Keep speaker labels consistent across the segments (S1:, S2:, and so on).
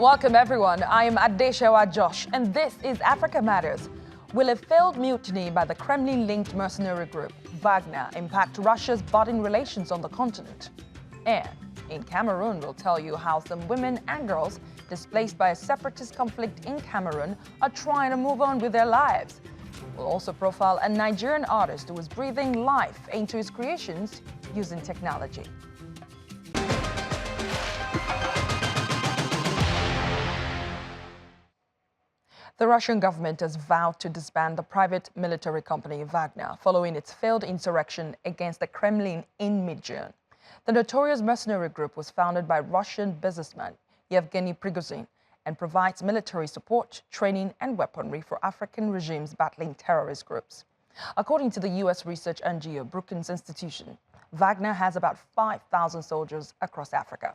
S1: Welcome everyone, I am Adesewa Josh and this is Africa Matters. Will a failed mutiny by the Kremlin-linked mercenary group Wagner impact Russia's budding relations on the continent? And in Cameroon, we'll tell you how some women and girls displaced by a separatist conflict in Cameroon are trying to move on with their lives. We'll also profile a Nigerian artist who is breathing life into his creations using technology. The Russian government has vowed to disband the private military company Wagner following its failed insurrection against the Kremlin in mid-June. The notorious mercenary group was founded by Russian businessman Yevgeny Prigozhin and provides military support, training and weaponry for African regimes battling terrorist groups. According to the U.S. research NGO Brookings Institution, Wagner has about 5,000 soldiers across Africa.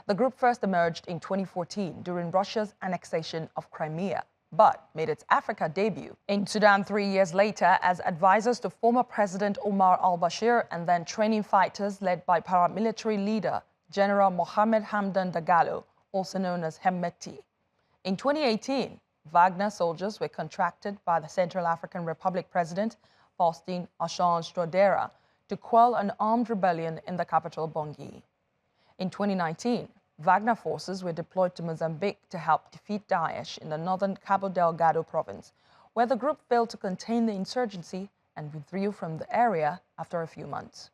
S1: The group first emerged in 2014 during Russia's annexation of Crimea, but made its Africa debut in Sudan 3 years later as advisors to former President Omar al-Bashir and then training fighters led by paramilitary leader General Mohamed Hamdan Dagalo, also known as Hemeti. In 2018, Wagner soldiers were contracted by the Central African Republic President Faustin Archange Touadéra to quell an armed rebellion in the capital Bangui. In 2019, Wagner forces were deployed to Mozambique to help defeat Daesh in the northern Cabo Delgado province, where the group failed to contain the insurgency and withdrew from the area after a few months.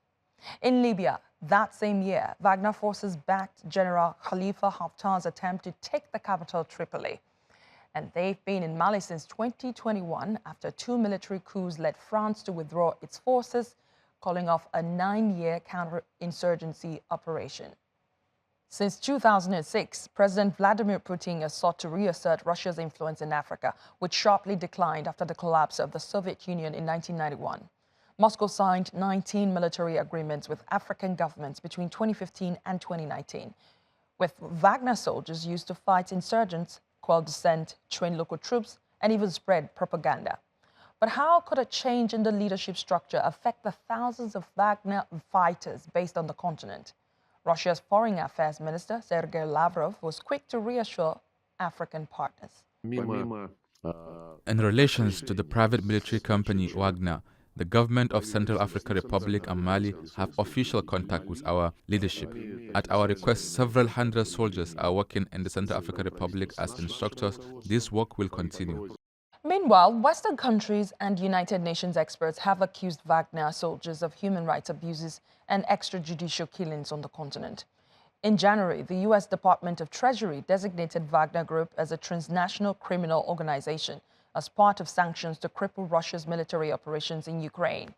S1: In Libya, that same year, Wagner forces backed General Khalifa Haftar's attempt to take the capital Tripoli. And they've been in Mali since 2021 after two military coups led France to withdraw its forces, calling off a 9-year counterinsurgency operation. Since 2006, President Vladimir Putin has sought to reassert Russia's influence in Africa, which sharply declined after the collapse of the Soviet Union in 1991. Moscow signed 19 military agreements with African governments between 2015 and 2019, with Wagner soldiers used to fight insurgents, quell dissent, train local troops, and even spread propaganda. But how could a change in the leadership structure affect the thousands of Wagner fighters based on the continent? Russia's Foreign Affairs Minister, Sergei Lavrov, was quick to reassure African partners.
S2: In relations to the private military company Wagner, the government of Central African Republic and Mali have official contact with our leadership. At our request, several hundred soldiers are working in the Central African Republic as instructors. This work will continue.
S1: Meanwhile, Western countries and United Nations experts have accused Wagner soldiers of human rights abuses and extrajudicial killings on the continent. In January, the U.S. Department of Treasury designated Wagner Group as a transnational criminal organization as part of sanctions to cripple Russia's military operations in Ukraine.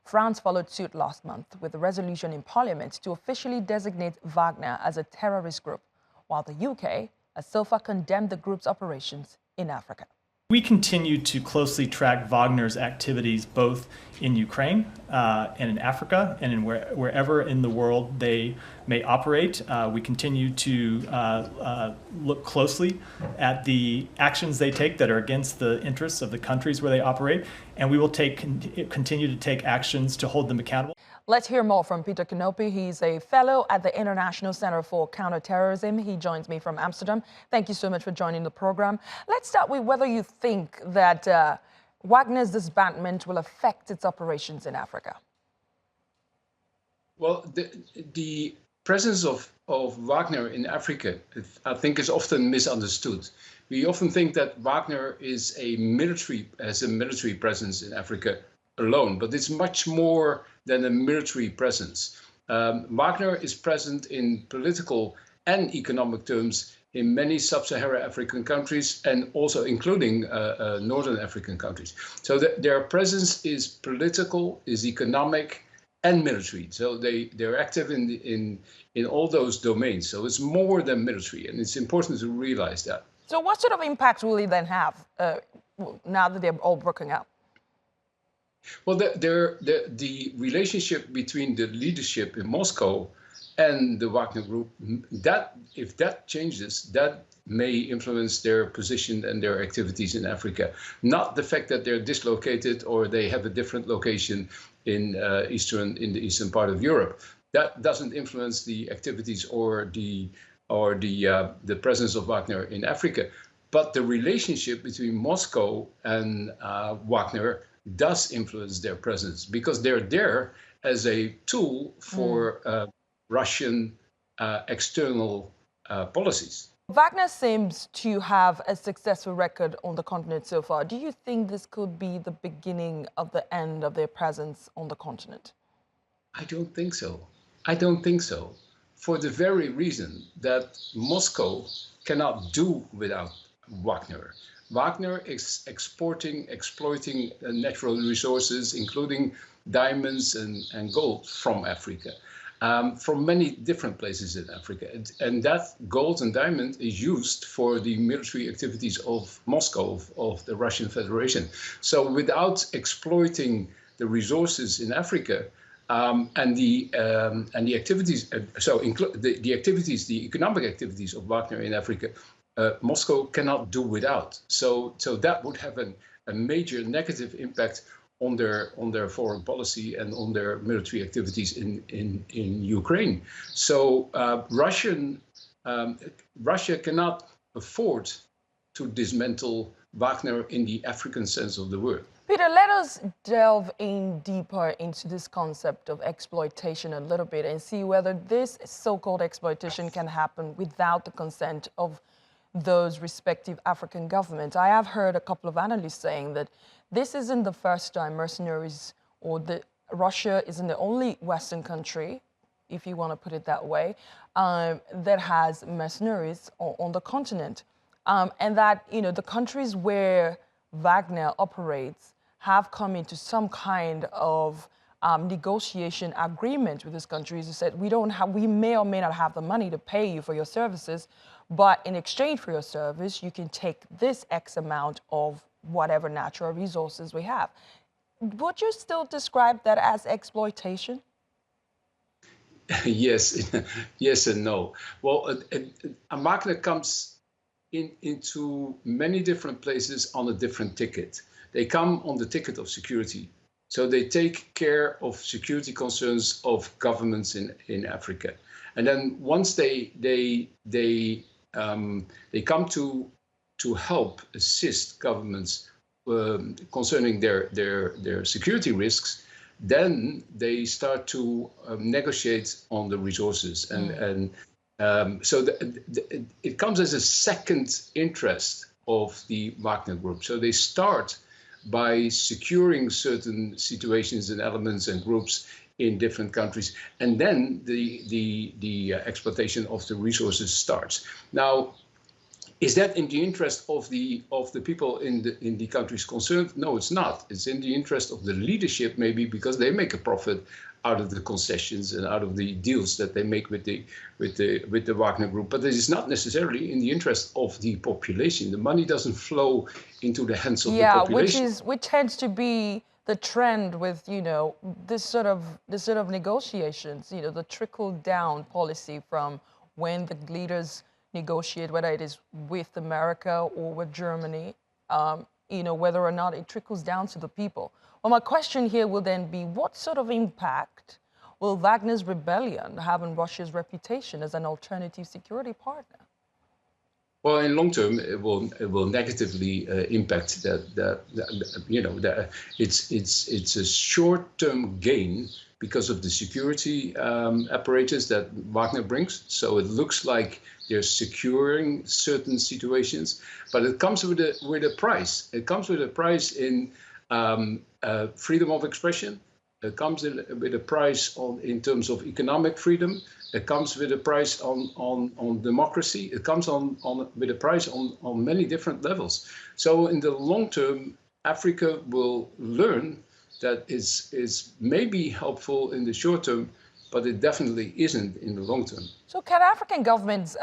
S1: France followed suit last month with a resolution in Parliament to officially designate Wagner as a terrorist group, while the UK has so far condemned the group's operations in Africa.
S3: We continue to closely track Wagner's activities both in Ukraine and in Africa and in wherever in the world they may operate. We continue to look closely at the actions they take that are against the interests of the countries where they operate, and we will continue to take actions to hold them accountable.
S1: Let's hear more from Peter Kanopi. He's a fellow at the International Center for Counterterrorism. He joins me from Amsterdam. Thank you so much for joining the program. Let's start with whether you think that Wagner's disbandment will affect its operations in Africa.
S4: Well, the presence of Wagner in Africa, I think, is often misunderstood. We often think that Wagner has a military presence in Africa alone, but it's much more than a military presence. Wagner is present in political and economic terms in many sub-Saharan African countries and also including Northern African countries. So their presence is political, is economic and military. So they're active in all those domains. So it's more than military, and it's important to realize that.
S1: So what sort of impact will it then have now that they're all broken up?
S4: Well, the relationship between the leadership in Moscow and the Wagner Group, if that changes, that may influence their position and their activities in Africa. Not the fact that they're dislocated or they have a different location in the eastern part of Europe. That doesn't influence the activities or the or the presence of Wagner in Africa. But the relationship between Moscow and Wagner does influence their presence, because they're there as a tool for Russian external policies.
S1: Wagner seems to have a successful record on the continent so far. Do you think this could be the beginning of the end of their presence on the continent?
S4: I don't think so. I don't think so. For the very reason that Moscow cannot do without Wagner. Wagner is exploiting natural resources, including diamonds and gold from Africa, from many different places in Africa. And that gold and diamond is used for the military activities of Moscow, of the Russian Federation. So without exploiting the resources in Africa, and the activities, the economic activities of Wagner in Africa, Moscow cannot do without. So that would have a major negative impact on their foreign policy and on their military activities in Ukraine. So Russia cannot afford to dismantle Wagner in the African sense of the word.
S1: Peter, let us delve in deeper into this concept of exploitation a little bit and see whether this so-called exploitation can happen without the consent of those respective African governments. I have heard a couple of analysts saying that this isn't the first time mercenaries, or Russia isn't the only Western country, if you want to put it that way, that has mercenaries on the continent. And that, the countries where Wagner operates have come into some kind of negotiation agreement with these countries who said, we may or may not have the money to pay you for your services, but in exchange for your service, you can take this X amount of whatever natural resources we have. Would you still describe that as exploitation?
S4: Yes, yes and no. Well, Wagner comes into many different places on a different ticket. They come on the ticket of security. So they take care of security concerns of governments in Africa. And then once they come to help assist governments concerning their security risks, then they start to negotiate on the resources. So it comes as a second interest of the Wagner Group. So they start by securing certain situations and elements and groups in different countries, and then the exploitation of the resources starts. Now, is that in the interest of the people in the countries concerned? No, it's not. It's in the interest of the leadership, maybe, because they make a profit out of the concessions and out of the deals that they make with the Wagner Group. But it is not necessarily in the interest of the population. The money doesn't flow into the hands of the population.
S1: Yeah, which tends to be the trend with this sort of negotiations. The trickle down policy from when the leaders negotiate, whether it is with America or with Germany, whether or not it trickles down to the people. Well, my question here will then be, what sort of impact will Wagner's rebellion have on Russia's reputation as an alternative security partner?
S4: Well, in long term, it will negatively impact that. It's a short-term gain because of the security apparatus that Wagner brings. So it looks like they're securing certain situations, but it comes with a price. It comes with a price in freedom of expression. It comes with a price in terms of economic freedom. It comes with a price on democracy. It comes with a price on many different levels. So in the long term, Africa will learn that is maybe helpful in the short term, but it definitely isn't in the long term.
S1: So can African governments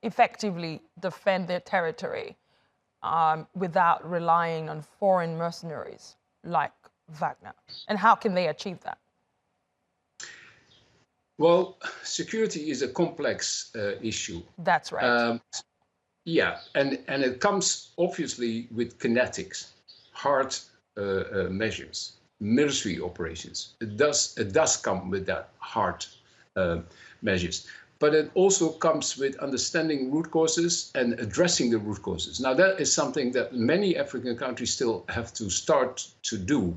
S1: effectively defend their territory without relying on foreign mercenaries like Wagner? And how can they achieve that?
S4: Well, security is a complex issue.
S1: That's right.
S4: Yeah, and it comes obviously with kinetics, hard measures, military operations. It does come with that hard measures. but it also comes with understanding root causes and addressing the root causes. Now, that is something that many African countries still have to start to do.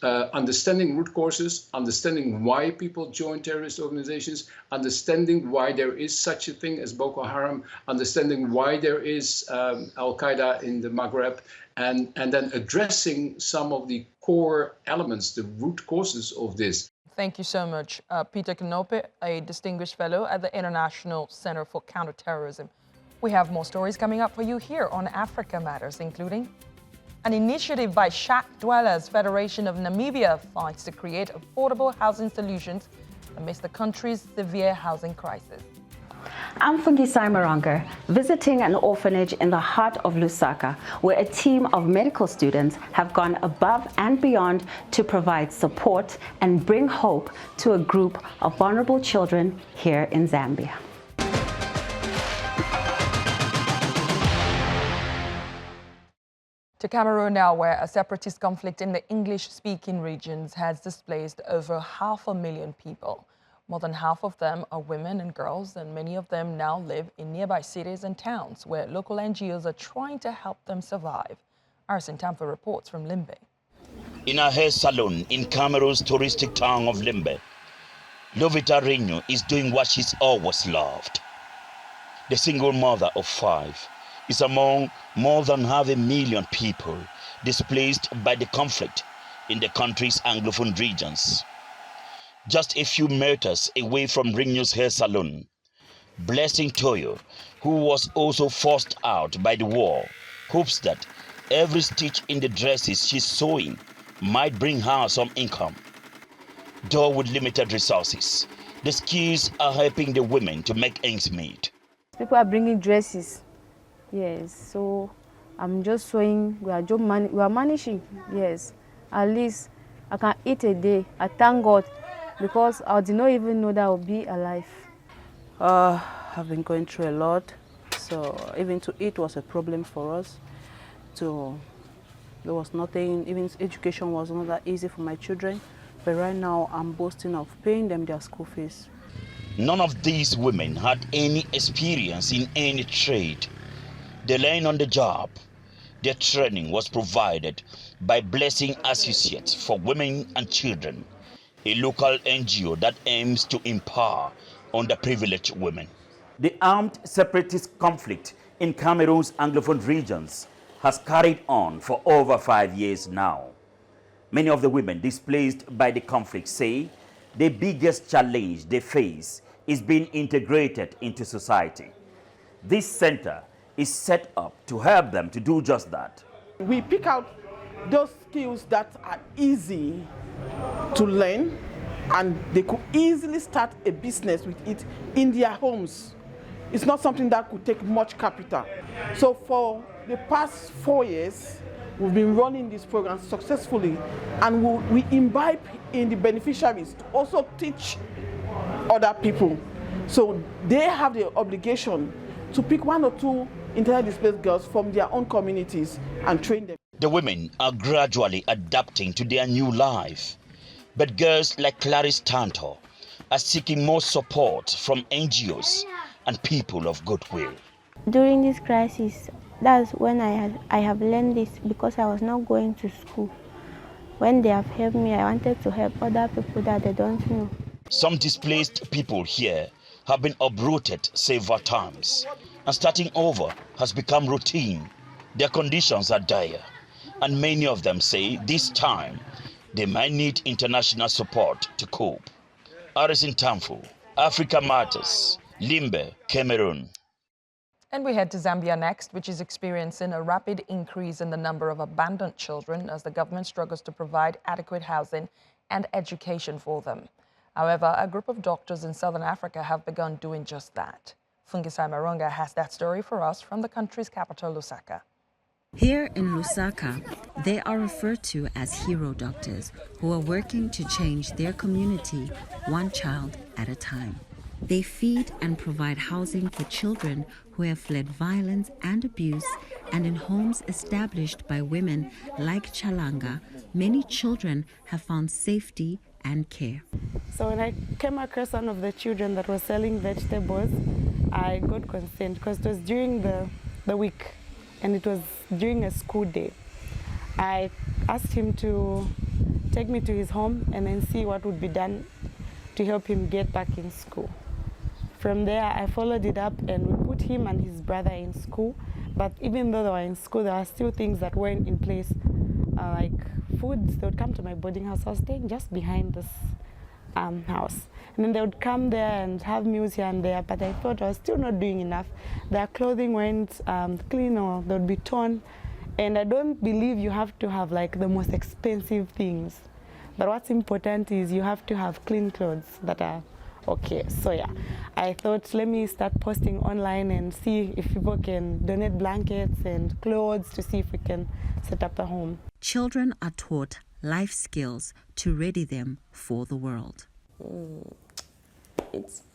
S4: Understanding root causes, understanding why people join terrorist organizations, understanding why there is such a thing as Boko Haram, understanding why there is Al-Qaeda in the Maghreb, and then addressing some of the core elements, the root causes of this.
S1: Thank you so much, Peter Knope, a distinguished fellow at the International Center for Counterterrorism. We have more stories coming up for you here on Africa Matters, including an initiative by Shack Dwellers Federation of Namibia fights to create affordable housing solutions amidst the country's severe housing crisis.
S5: I'm Fungisai Maranga, visiting an orphanage in the heart of Lusaka, where a team of medical students have gone above and beyond to provide support and bring hope to a group of vulnerable children here in Zambia.
S1: To Cameroon now, where a separatist conflict in the English-speaking regions has displaced over 500,000 people. More than half of them are women and girls, and many of them now live in nearby cities and towns where local NGOs are trying to help them survive. Arsen Tampa reports from Limbe.
S6: In a hair salon in Cameroon's touristic town of Limbe, Lovita Reño is doing what she's always loved. The single mother of 5 is among more than 500,000 people displaced by the conflict in the country's Anglophone regions. Just a few meters away from Reño's hair salon, Blessing Toyo, who was also forced out by the war, hopes that every stitch in the dresses she's sewing might bring her some income. Though with limited resources, the skills are helping the women to make ends meet.
S7: People are bringing dresses, yes, so I'm just sewing, we are managing, yes. At least I can eat a day, I thank God, because I did not even know that I would be alive.
S8: I've been going through a lot, so even to eat was a problem for us. So there was nothing, even education was not that easy for my children. But right now I'm boasting of paying them their school fees.
S6: None of these women had any experience in any trade. They learned on the job. Their training was provided by Blessing Associates for Women and Children, a local NGO that aims to empower underprivileged women. The armed separatist conflict in Cameroon's Anglophone regions has carried on for over 5 years now. Many of the women displaced by the conflict say the biggest challenge they face is being integrated into society. This center is set up to help them to do just that.
S9: We pick out those skills that are easy to learn, and they could easily start a business with it in their homes. It's not something that could take much capital. So for the past 4 years, we've been running this program successfully, and we imbibe in the beneficiaries to also teach other people. So they have the obligation to pick 1 or 2 internally displaced girls from their own communities and train them.
S6: The women are gradually adapting to their new life. But girls like Clarice Tanto are seeking more support from NGOs and people of goodwill.
S10: During this crisis, that's when I have learned this, because I was not going to school. When they have helped me, I wanted to help other people that they don't know.
S6: Some displaced people here have been uprooted several times, and starting over has become routine. Their conditions are dire, and many of them say this time they might need international support to cope. Arisen Tamfu, Africa Matters, Limbe, Cameroon.
S1: And we head to Zambia next, which is experiencing a rapid increase in the number of abandoned children as the government struggles to provide adequate housing and education for them. However, a group of doctors in Southern Africa have begun doing just that. Fungisai Maronga has that story for us from the country's capital, Lusaka.
S11: Here in Lusaka, they are referred to as hero doctors who are working to change their community one child at a time. They feed and provide housing for children who have fled violence and abuse, and in homes established by women like Chalanga, many children have found safety and care.
S12: So when I came across one of the children that was selling vegetables, I got concerned because it was during the week and it was during a school day. I asked him to take me to his home and then see what would be done to help him get back in school. From there, I followed it up and we put him and his brother in school. But even though they were in school, there are still things that weren't in place, like foods. They would come to my boarding house. I was staying just behind this house. And then they would come there and have meals here and there, but I thought I was still not doing enough. Their clothing weren't clean or they would be torn. And I don't believe you have to have like the most expensive things. But what's important is you have to have clean clothes that are okay. So yeah, I thought let me start posting online and see if people can donate blankets and clothes to see if we can set up a home.
S11: Children are taught life skills to ready them for the world.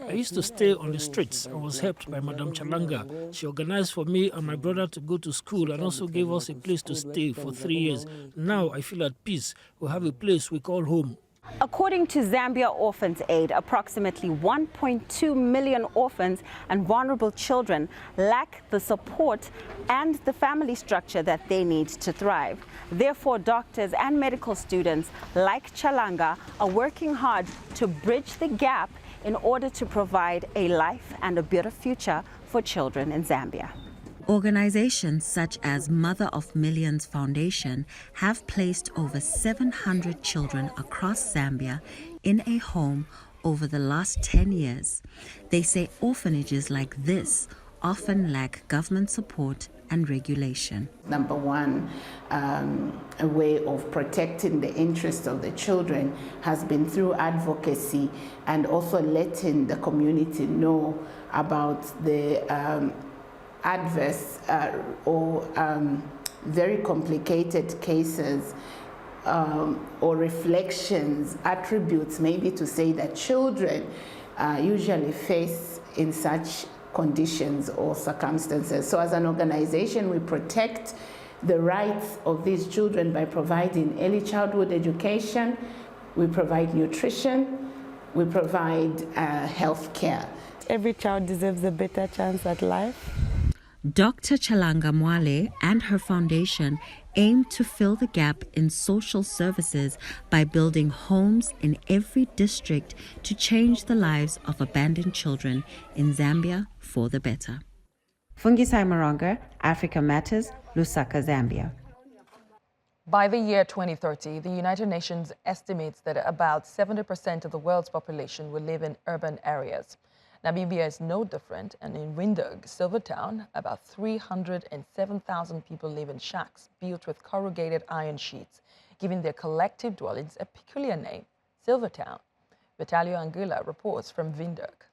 S13: I used to stay on the streets. I was helped by Madame Chalanga. She organized for me and my brother to go to school and also gave us a place to stay for 3 years. Now I feel at peace. We have a place we call home.
S5: According to Zambia Orphans Aid, approximately 1.2 million orphans and vulnerable children lack the support and the family structure that they need to thrive. Therefore, doctors and medical students like Chalanga are working hard to bridge the gap in order to provide a life and a better future for children in Zambia.
S11: Organizations such as Mother of Millions Foundation have placed over 700 children across Zambia in a home over the last 10 years. They say orphanages like this often lack government support and regulation.
S14: Number one, a way of protecting the interests of the children has been through advocacy and also letting the community know about the adverse or very complicated cases or reflections, attributes maybe to say that children usually face in such conditions or circumstances. So as an organization, we protect the rights of these children by providing early childhood education, we provide nutrition, we provide health care.
S12: Every child deserves a better chance at life.
S11: Dr. Chalanga Mwale and her foundation aim to fill the gap in social services by building homes in every district to change the lives of abandoned children in Zambia for the better.
S5: Fungisai Maranga, Africa Matters, Lusaka, Zambia.
S1: By the year 2030, the United Nations estimates that about 70% of the world's population will live in urban areas. Namibia is no different, and in Windhoek, Silvertown, about 307,000 people live in shacks built with corrugated iron sheets, giving their collective dwellings a peculiar name, Silvertown. Vitalio Angula reports from Windhoek.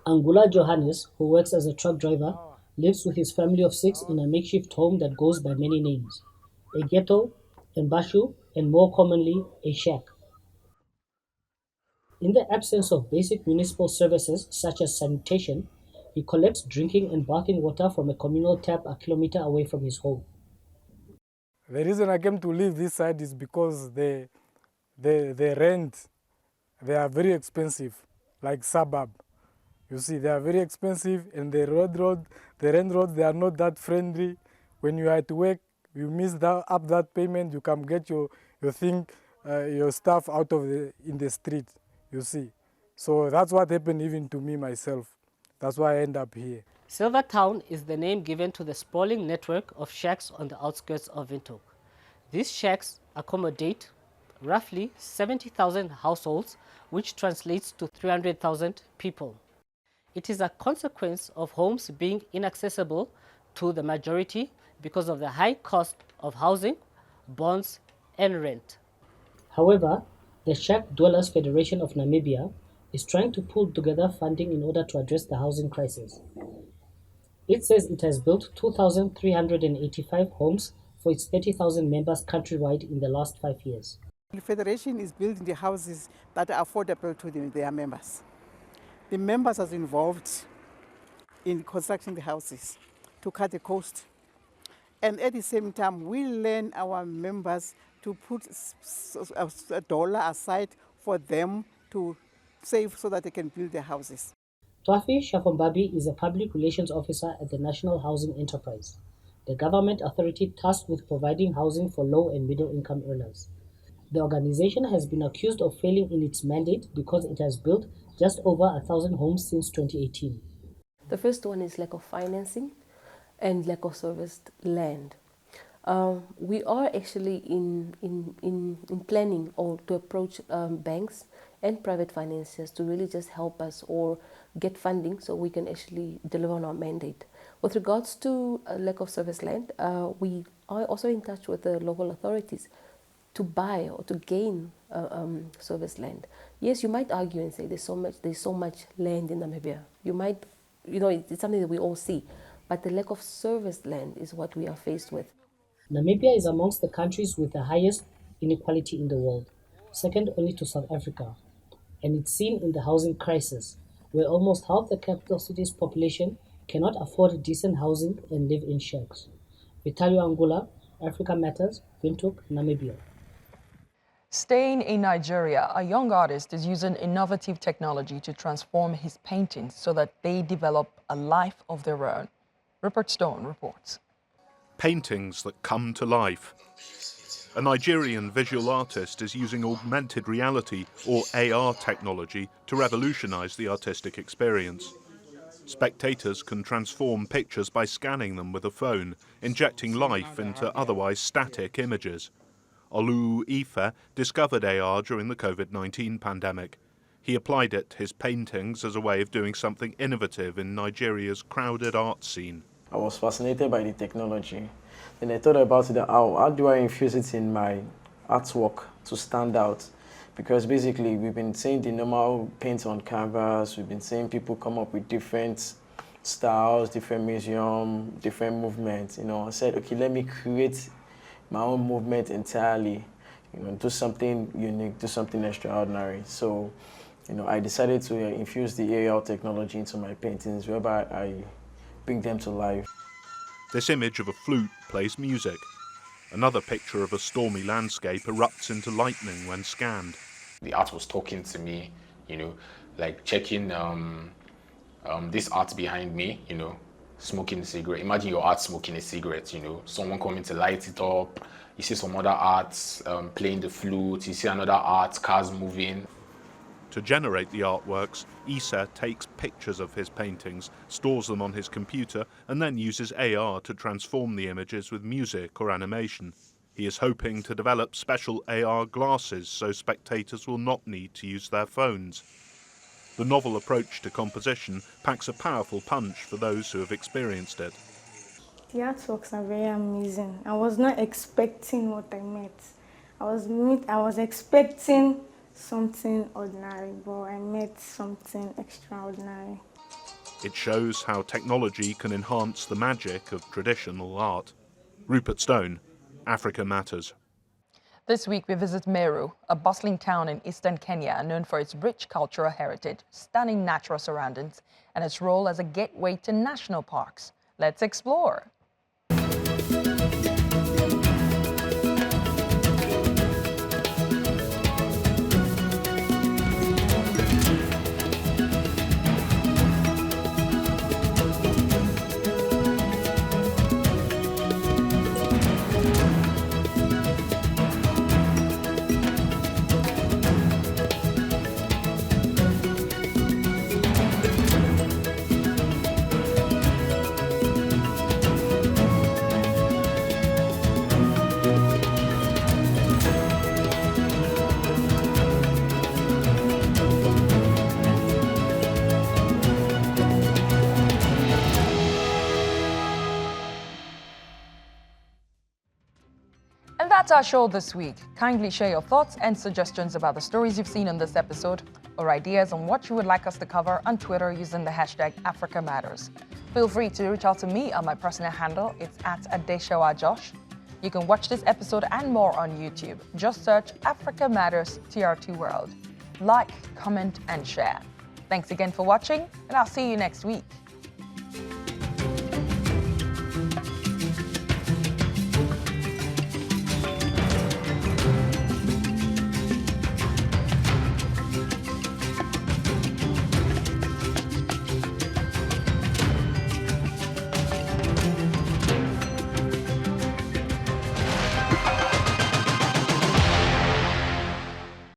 S15: Angula Johannes, who works as a truck driver, lives with his family of 6 in a makeshift home that goes by many names: a ghetto, a mbashu, and more commonly, a shack. In the absence of basic municipal services such as sanitation, he collects drinking and bathing water from a communal tap a kilometer away from his home.
S16: The reason I came to live this side is because the rent, they are very expensive, like suburb. You see, they are very expensive, and the rent roads, they are not that friendly. When you are at work, you miss that payment, you can get your thing, your stuff out of in the street. You see, so that's what happened even to me myself. That's why I end up here.
S15: Silvertown is the name given to the sprawling network of shacks on the outskirts of Windhoek. These shacks accommodate roughly 70,000 households, which translates to 300,000 people. It is a consequence of homes being inaccessible to the majority because of the high cost of housing, bonds, and rent. However, the Shack Dwellers Federation of Namibia is trying to pull together funding in order to address the housing crisis. It says it has built 2,385 homes for its 30,000 members countrywide in the last 5 years.
S9: The Federation is building the houses that are affordable to their members. The members are involved in constructing the houses to cut the cost. And at the same time, we learn our members to put $1 aside
S17: for them to save so that they can build their houses.
S15: Twafi Shafombabi is a public relations officer at the National Housing Enterprise, the government authority tasked with providing housing for low and middle income earners. The organization has been accused of failing in its mandate because it has built just over 1,000 homes since 2018.
S18: The first one is lack of financing and lack of serviced land. We are actually in planning or to approach banks and private financiers to really just help us or get funding so we can actually deliver on our mandate. With regards to lack of service land, we are also in touch with the local authorities to buy or to gain service land. Yes, you might argue and say there's so much land in Namibia. You might, it's something that we all see, but the lack of service land is what we are faced with.
S15: Namibia is amongst the countries with the highest inequality in the world, second only to South Africa, and it's seen in the housing crisis, where almost half the capital city's population cannot afford decent housing and live in shacks. Vitalio Angula, Africa Matters, Windhoek, Namibia.
S1: Staying in Nigeria, a young artist is using innovative technology to transform his paintings so that they develop a life of their own. Rupert Stone reports.
S19: Paintings that come to life. A Nigerian visual artist is using augmented reality, or AR technology, to revolutionize the artistic experience. Spectators can transform pictures by scanning them with a phone, injecting life into otherwise static images. Olu Ife discovered AR during the COVID-19 pandemic. He applied it to his paintings as a way of doing something innovative in Nigeria's crowded art scene.
S20: I was fascinated by the technology. Then I thought about it, how do I infuse it in my artwork to stand out? Because basically we've been seeing the normal paint on canvas, we've been seeing people come up with different styles, different museum, different movements. I said, okay, let me create my own movement entirely, do something unique, do something extraordinary. So, I decided to infuse the AR technology into my paintings, whereby I bring them to life.
S19: This image of a flute plays music. Another picture of a stormy landscape erupts into lightning when scanned.
S21: The art was talking to me, like checking this art behind me, smoking a cigarette. Imagine your art smoking a cigarette, someone coming to light it up. You see some other arts playing the flute. You see another art, cars moving.
S19: To generate the artworks, Issa takes pictures of his paintings, stores them on his computer, and then uses AR to transform the images with music or animation. He is hoping to develop special AR glasses so spectators will not need to use their phones. The novel approach to composition packs a powerful punch for those who have experienced it.
S22: The artworks are very amazing. I was not expecting what I met. I was expecting something ordinary, but I met something extraordinary.
S19: It shows how technology can enhance the magic of traditional art. Rupert Stone, Africa Matters.
S1: This week we visit Meru, a bustling town in eastern Kenya known for its rich cultural heritage, stunning natural surroundings, and its role as a gateway to national parks. Let's explore. And that's our show this week. Kindly share your thoughts and suggestions about the stories you've seen on this episode, or ideas on what you would like us to cover on Twitter using the hashtag #AfricaMatters. Feel free to reach out to me on my personal handle. It's @Adesewa Josh. You can watch this episode and more on YouTube. Just search Africa Matters TRT World. Like, comment, and share. Thanks again for watching, and I'll see you next week.